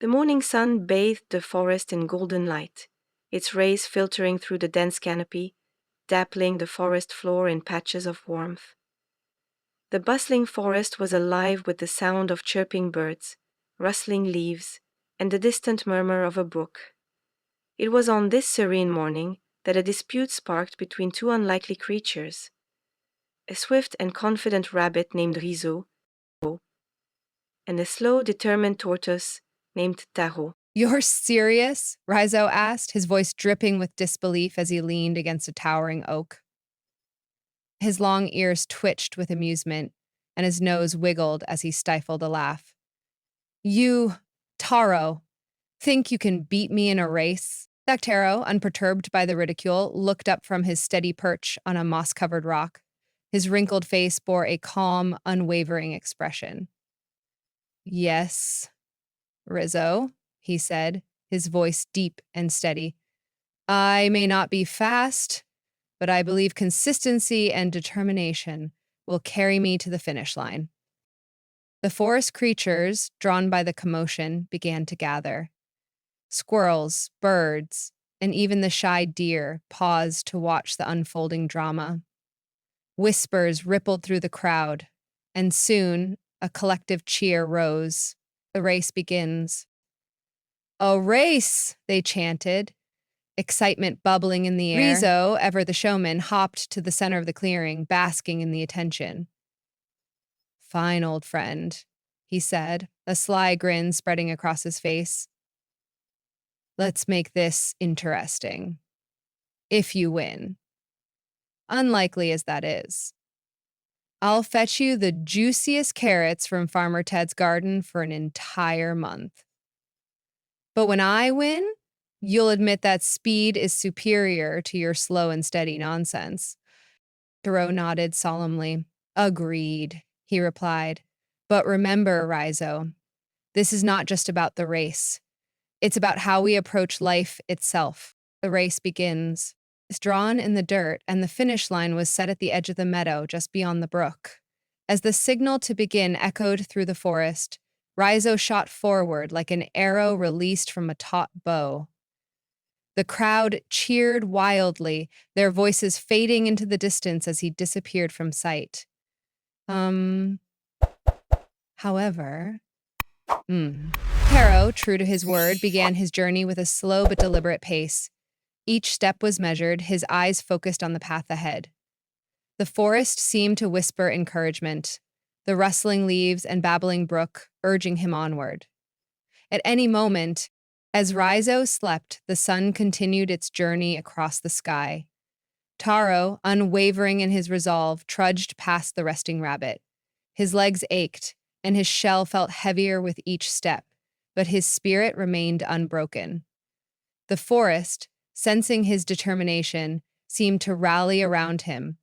The morning sun bathed the forest in golden light, its rays filtering through the dense canopy, dappling the forest floor in patches of warmth. The bustling forest was alive with the sound of chirping birds, rustling leaves, and the distant murmur of a brook. It was on this serene morning that a dispute sparked between two unlikely creatures, a swift and confident rabbit named Rizzo and a slow, determined tortoise named Taro. You're serious? Rizzo asked, his voice dripping with disbelief as he leaned against a towering oak. His long ears twitched with amusement, and his nose wiggled as he stifled a laugh. You, Taro, think you can beat me in a race? Taro, unperturbed by the ridicule, looked up from his steady perch on a moss-covered rock. His wrinkled face bore a calm, unwavering expression. Yes, Rizzo, he said, his voice deep and steady. I may not be fast, but I believe consistency and determination will carry me to the finish line. The forest creatures, drawn by the commotion, began to gather. Squirrels, birds, and even the shy deer paused to watch the unfolding drama. Whispers rippled through the crowd, and soon a collective cheer rose. The race begins. A race, they chanted, excitement bubbling in the air. Rizzo, ever the showman, hopped to the center of the clearing, basking in the attention. Fine, old friend, he said, a sly grin spreading across his face. Let's make this interesting. If you win. Unlikely as that is. I'll fetch you the juiciest carrots from Farmer Ted's garden for an entire month. But when I win, you'll admit that speed is superior to your slow and steady nonsense. Thoreau nodded solemnly. Agreed, he replied. But remember, Rizzo, this is not just about the race. It's about how we approach life itself. The race begins. It's drawn in the dirt, and the finish line was set at the edge of the meadow just beyond the brook. As the signal to begin echoed through the forest, Rizzo shot forward like an arrow released from a taut bow. The crowd cheered wildly, their voices fading into the distance as he disappeared from sight. However, Taro, true to his word, began his journey with a slow but deliberate pace. Each step was measured, his eyes focused on the path ahead. The forest seemed to whisper encouragement, the rustling leaves and babbling brook urging him onward. At any moment, as Rizzo slept, the sun continued its journey across the sky. Taro, unwavering in his resolve, trudged past the resting rabbit. His legs ached, and his shell felt heavier with each step, but his spirit remained unbroken. The forest, sensing his determination, seemed to rally around him.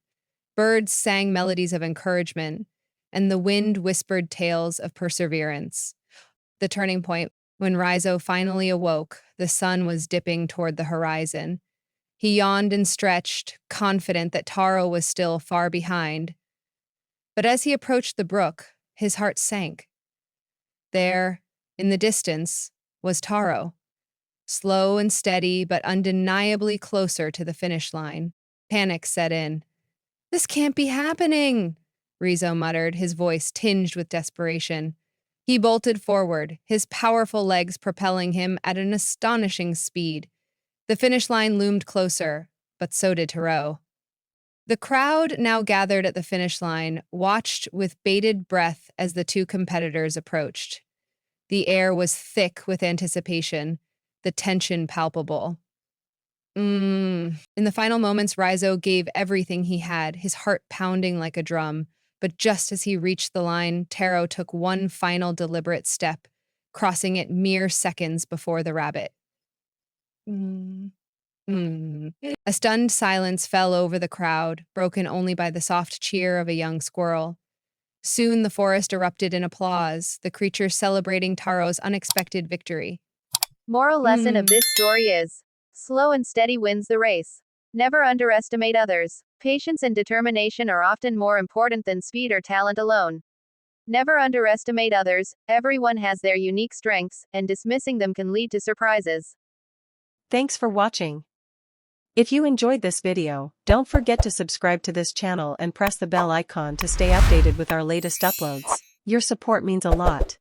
Birds sang melodies of encouragement, and the wind whispered tales of perseverance. The turning point, when Rizzo finally awoke, the sun was dipping toward the horizon. He yawned and stretched, confident that Taro was still far behind. But as he approached the brook, his heart sank. There, in the distance, was Taro, slow and steady, but undeniably closer to the finish line. Panic set in. This can't be happening, Rizzo muttered, his voice tinged with desperation. He bolted forward, his powerful legs propelling him at an astonishing speed. The finish line loomed closer, but so did Taro. The crowd, now gathered at the finish line, watched with bated breath as the two competitors approached. The air was thick with anticipation, the tension palpable. In the final moments, Rizzo gave everything he had, his heart pounding like a drum. But just as he reached the line, Taro took one final deliberate step, crossing it mere seconds before the rabbit. A stunned silence fell over the crowd, broken only by the soft cheer of a young squirrel. Soon the forest erupted in applause, the creature celebrating Taro's unexpected victory. Moral lesson of this story is slow and steady wins the race. Never underestimate others. Patience and determination are often more important than speed or talent alone. Never underestimate others, everyone has their unique strengths, and dismissing them can lead to surprises. Thanks for watching. If you enjoyed this video, don't forget to subscribe to this channel and press the bell icon to stay updated with our latest uploads. Your support means a lot.